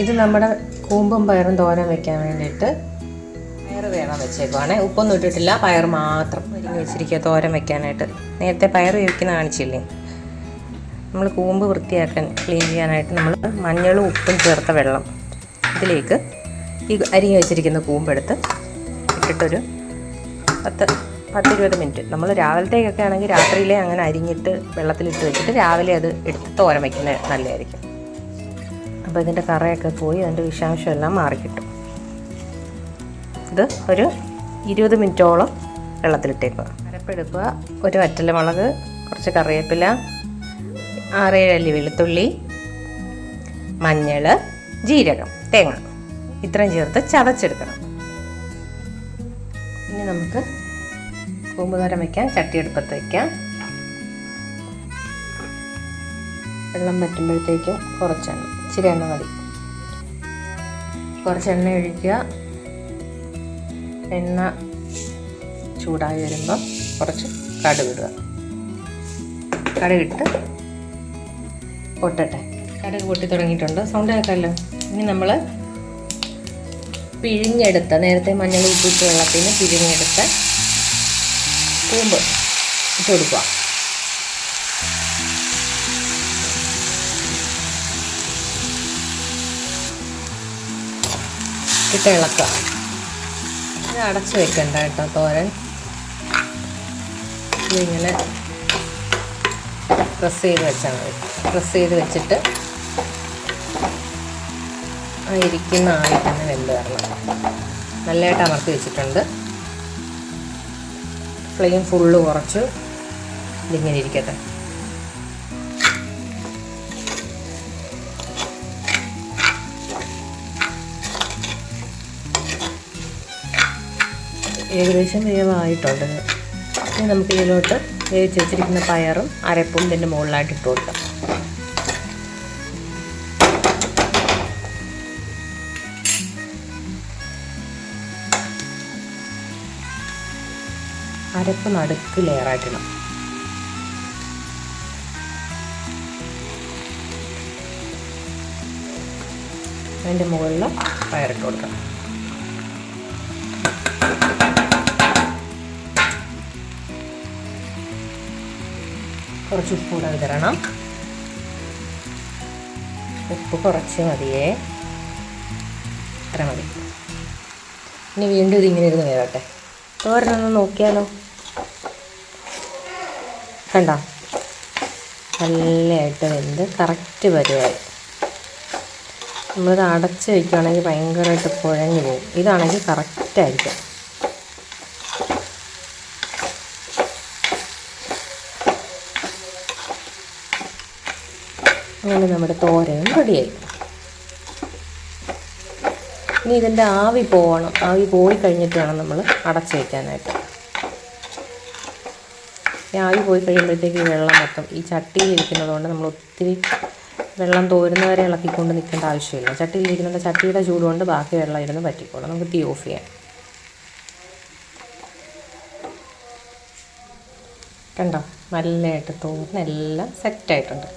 ഇത് നമ്മുടെ കൂമ്പും പയറും തോരൻ വെക്കാൻ വേണ്ടിയിട്ട് പയർ വേണം വെച്ചേക്കുവാണേ. ഉപ്പൊന്നും ഇട്ടിട്ടില്ല, പയർ മാത്രം ഒരുങ്ങി വെച്ചിരിക്കുക തോരൻ വെക്കാനായിട്ട്. നേരത്തെ പയർ വേവിക്കുന്ന കാണിച്ചില്ലേ. നമ്മൾ കൂമ്പ് വൃത്തിയാക്കാൻ ക്ലീൻ ചെയ്യാനായിട്ട് നമ്മൾ മഞ്ഞളും ഉപ്പും ചേർത്ത വെള്ളം ഇതിലേക്ക് ഈ അരിഞ്ഞ് വെച്ചിരിക്കുന്ന കൂമ്പെടുത്ത് ഇട്ടിട്ടൊരു 10-20 മിനിറ്റ്. നമ്മൾ രാവിലത്തേക്കൊക്കെ ആണെങ്കിൽ രാത്രിയിലെ അങ്ങനെ അരിഞ്ഞിട്ട് വെള്ളത്തിലിട്ട് വെച്ചിട്ട് രാവിലെ അത് എടുത്ത് തോരൻ വയ്ക്കുന്നത് നല്ലതായിരിക്കും. അപ്പോൾ ഇതിൻ്റെ കറയൊക്കെ പോയി അതിൻ്റെ വിഷാംശം എല്ലാം മാറിക്കിട്ടും. ഇത് ഒരു 20 മിനിറ്റോളം വെള്ളത്തിലിട്ടേക്കുക. അരപ്പെടുക്കുക, ഒരു വറ്റൽമുളക്, കുറച്ച് കറിവേപ്പില, 6-7 അല്ലി വെളുത്തുള്ളി, മഞ്ഞൾ, ജീരകം, തേങ്ങ ഇത്രയും ചേർത്ത് ചതച്ചെടുക്കണം. ഇനി നമുക്ക് കൂമ്പ് തോരൻ വയ്ക്കാൻ ചട്ടി അടുപ്പത്ത് വയ്ക്കാം. വെള്ളം പറ്റുമ്പോഴത്തേക്കും കുറച്ചെണ്ണ, ഇച്ചിരി എണ്ണ മതി. കുറച്ച് എണ്ണ ഒഴിക്കുക. എണ്ണ ചൂടായി വരുമ്പോൾ കുറച്ച് കടുകിടുക. കടുകിട്ട് പൊട്ടട്ടെ. കടുക് പൊട്ടി തുടങ്ങിയിട്ടുണ്ട്, സൗണ്ട് കേൾക്കാമല്ലോ. ഇനി നമ്മൾ പിഴിഞ്ഞെടുത്ത, നേരത്തെ മഞ്ഞൾ ഉപ്പിട്ട് വെള്ളത്തിൽ നിന്ന് പിഴിഞ്ഞെടുത്ത കൂമ്പ് ഇട്ട് കൊടുക്കുക. ഇട്ട് ഇളക്കുക. ഇത് അടച്ച് വെക്കണ്ട കേട്ടോ തോരൻ. ഇതിങ്ങനെ പ്രസ് ചെയ്ത് വെച്ചാൽ മതി. പ്രസ് ചെയ്ത് വെച്ചിട്ട് ആ ഇരിക്കുന്ന ആവിൽ തന്നെ വെന്ത് വരണം. നല്ലതായിട്ട് അമർത്തി വെച്ചിട്ടുണ്ട്. ഫ്ലെയിം ഫുള്ള് കുറച്ച് ഇതിങ്ങനെ ഇരിക്കട്ടെ. ഏകദേശം വേവായിട്ടുണ്ട്. ഇനി നമുക്ക് ഇതിലോട്ട് വേവിച്ച് വെച്ചിരിക്കുന്ന പയറും അരപ്പും ഇതിൻ്റെ മുകളിലായിട്ട് ഇട്ട് കൊടുക്കാം. അരപ്പ് നടുക്ക് ലെയറായിട്ടിടാം. അതിൻ്റെ മുകളിൽ പയറിട്ട് കൊടുക്കാം. കുറച്ച് ഉപ്പ് കൂടെ വിതരണം. ഉപ്പ് കുറച്ച് മതിയേ, അത്ര മതി. ഇനി വീണ്ടും ഇതിങ്ങനെ ഇരുന്ന് വേവട്ടെ. തോരനൊന്ന് നോക്കിയാലോ. കണ്ടോ, നല്ലതായിട്ട് വെന്ത് കറക്റ്റ് പരുവായി. നമ്മളിത് അടച്ച് വയ്ക്കുകയാണെങ്കിൽ ഭയങ്കരമായിട്ട് കുഴഞ്ഞു പോകും. ഇതാണെങ്കിൽ കറക്റ്റായിരിക്കും. അങ്ങനെ നമ്മുടെ തോരനും റെഡിയായി. ഇനി ഇതിൻ്റെ ആവി പോകണം. ആവി പോയി കഴിഞ്ഞിട്ട് വേണം നമ്മൾ അടച്ച് വയ്ക്കാനായിട്ട്. ഈ ആവി പോയി കഴിയുമ്പോഴത്തേക്ക് വെള്ളം മൊത്തം ഈ ചട്ടിയിൽ ഇരിക്കുന്നതുകൊണ്ട് നമ്മൾ ഒത്തിരി വെള്ളം തോരുന്നവരെ ഇളക്കിക്കൊണ്ട് നിൽക്കേണ്ട ആവശ്യമില്ല. ചട്ടിയിലിരിക്കുന്നത് ചട്ടിയുടെ ചൂടുകൊണ്ട് ബാക്കി വെള്ളം ഇരുന്ന് പറ്റിക്കോളും. നമുക്ക് തീ ഓഫ് ചെയ്യാം. കണ്ടോ, നല്ലതായിട്ട് തോരനെല്ലാം സെറ്റായിട്ടുണ്ട്.